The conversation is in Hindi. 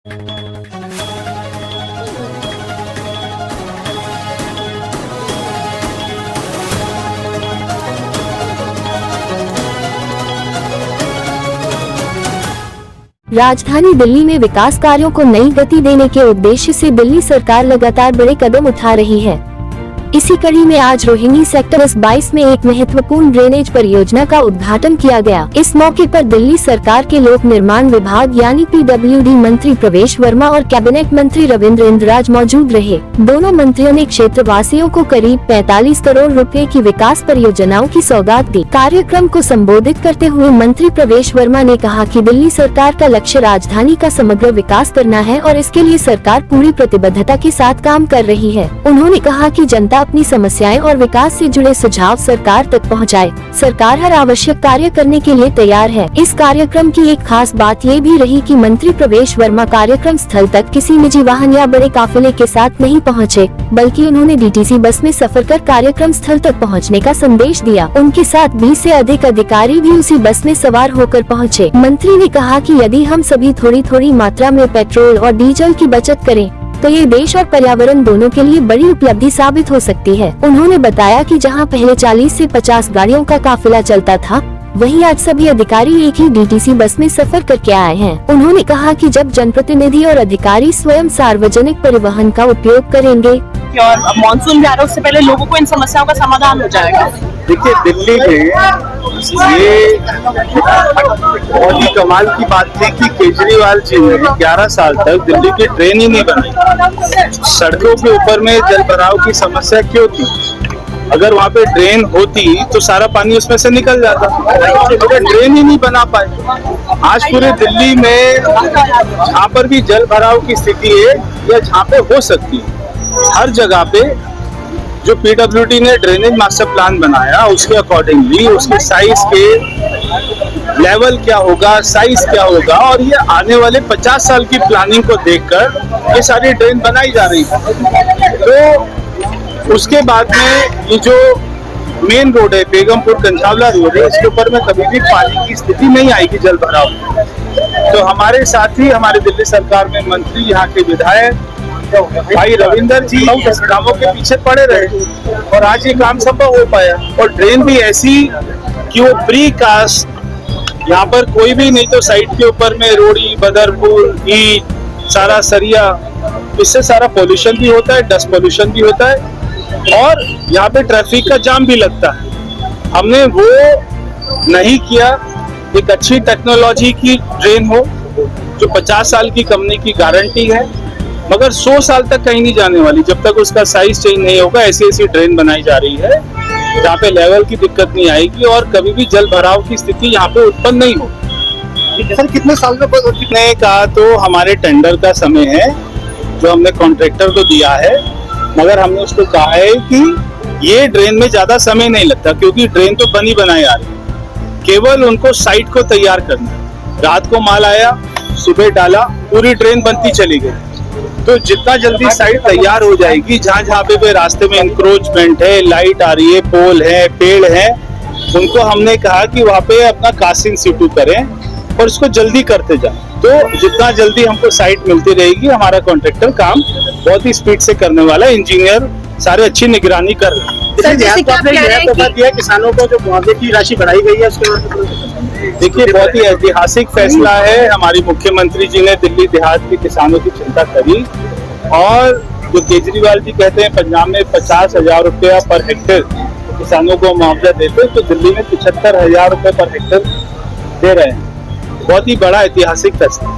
राजधानी दिल्ली में विकास कार्यों को नई गति देने के उद्देश्य से दिल्ली सरकार लगातार बड़े कदम उठा रही है। इसी कड़ी में आज रोहिणी सेक्टर 22 में एक महत्वपूर्ण ड्रेनेज परियोजना का उद्घाटन किया गया। इस मौके पर दिल्ली सरकार के लोक निर्माण विभाग यानी PWD मंत्री प्रवेश वर्मा और कैबिनेट मंत्री रविंद्र इंद्राज मौजूद रहे। दोनों मंत्रियों ने क्षेत्रवासियों को करीब 45 करोड़ रुपए की विकास परियोजनाओं की सौगात दी। कार्यक्रम को संबोधित करते हुए मंत्री प्रवेश वर्मा ने कहा कि दिल्ली सरकार का लक्ष्य राजधानी का समग्र विकास करना है और इसके लिए सरकार पूरी प्रतिबद्धता के साथ काम कर रही है। उन्होंने कहा कि जनता अपनी समस्याएं और विकास से जुड़े सुझाव सरकार तक पहुंचाए। सरकार हर आवश्यक कार्य करने के लिए तैयार है। इस कार्यक्रम की एक खास बात ये भी रही कि मंत्री प्रवेश वर्मा कार्यक्रम स्थल तक किसी निजी वाहन या बड़े काफिले के साथ नहीं पहुंचे, बल्कि उन्होंने DTC बस में सफर कर कार्यक्रम स्थल तक पहुंचने का संदेश दिया। उनके साथ 20 से अधिक अधिकारी भी उसी बस में सवार होकर पहुंचे। मंत्री ने कहा कि यदि हम सभी थोड़ी थोड़ी मात्रा में पेट्रोल और डीजल की बचत करें तो ये देश और पर्यावरण दोनों के लिए बड़ी उपलब्धि साबित हो सकती है। उन्होंने बताया कि जहां पहले 40 से 50 गाड़ियों का काफिला चलता था, वहीं आज सभी अधिकारी एक ही DTC बस में सफर करके आए हैं। उन्होंने कहा कि जब जनप्रतिनिधि और अधिकारी स्वयं सार्वजनिक परिवहन का उपयोग करेंगे और मानसून भी आ रहा है, उससे पहले लोगों को इन समस्याओं का समाधान हो जाएगा। देखिए, दिल्ली में ये बहुत ही कमाल की बात थी कि केजरीवाल जी ने 11 साल तक दिल्ली की ट्रेन ही नहीं बनाई। सड़कों के ऊपर में जल भराव की समस्या क्यों थी? अगर वहाँ पे ड्रेन होती तो सारा पानी उसमें से निकल जाता, मगर ड्रेन ही नहीं बना पाए। आज पूरे दिल्ली में जहाँ पर भी जल भराव की स्थिति है या जहाँ पे हो सकती है, हर जगह पे जो PWD ने ड्रेनेज मास्टर प्लान बनाया, उसके अकॉर्डिंगली उसके साइज के लेवल क्या होगा, साइज क्या होगा, और ये आने वाले 50 साल की प्लानिंग को देखकर ये सारी ड्रेन बनाई जा रही है। तो उसके बाद में ये जो मेन रोड है, बेगमपुर कंझावला रोड है, इसके ऊपर में कभी भी पानी की स्थिति नहीं आएगी जल भराव। तो हमारे साथ ही हमारे दिल्ली सरकार में मंत्री, यहाँ के विधायक भाई रविंदर जी इस कामों के पीछे पड़े रहे और आज ये काम संभव हो पाया। और ड्रेन भी ऐसी कि वो प्री कास्ट, यहाँ पर कोई भी नहीं तो साइड के ऊपर में रोड़ी, बदरपुर, ईट, सारा सरिया, इससे सारा पोल्यूशन भी होता है, डस्ट पोल्यूशन भी होता है और यहाँ पे ट्रैफिक का जाम भी लगता है। हमने वो नहीं किया। एक अच्छी टेक्नोलॉजी की ड्रेन हो जो 50 साल की कंपनी की गारंटी है, मगर 100 साल तक कहीं नहीं जाने वाली जब तक उसका साइज चेंज नहीं होगा। ऐसी ऐसी ड्रेन बनाई जा रही है जहाँ पे लेवल की दिक्कत नहीं आएगी और कभी भी जल भराव की स्थिति यहाँ पे उत्पन्न नहीं होगी। सर, कितने साल में कितने का तो हमारे टेंडर का समय है जो हमने कॉन्ट्रैक्टर को दिया है, मगर हमने उसको कहा है कि ये ड्रेन में ज्यादा समय नहीं लगता क्योंकि ड्रेन तो बनी बनाई आ रही है, केवल उनको साइट को तैयार करना है। रात को माल आया, सुबह डाला, पूरी ड्रेन बनती चली गई। तो जितना जल्दी साइट तैयार हो जाएगी, जहाँ जहाँ पे रास्ते में इंक्रोचमेंट है, लाइट आ रही है, पोल है, पेड़ है, उनको हमने कहा कि वहाँ पे अपना कास्टिंग सिटू करें और इसको जल्दी करते जाएं। तो जितना जल्दी हमको साइट मिलती रहेगी, हमारा कॉन्ट्रैक्टर काम बहुत ही स्पीड से करने वाला है। इंजीनियर सारे अच्छी निगरानी कर रहे हैं। किसानों को जो मुआवजे की राशि बढ़ाई गई है उसके बारे में देखिए, बहुत ही ऐतिहासिक फैसला है। हमारी मुख्यमंत्री जी ने दिल्ली देहात के किसानों की चिंता करी और जो केजरीवाल जी कहते हैं पंजाब में 50,000 रुपया पर हेक्टेयर किसानों को मुआवजा देते, तो दिल्ली में 75,000 रुपये पर हेक्टेयर दे रहे हैं। बहुत ही बड़ा ऐतिहासिक फैसला।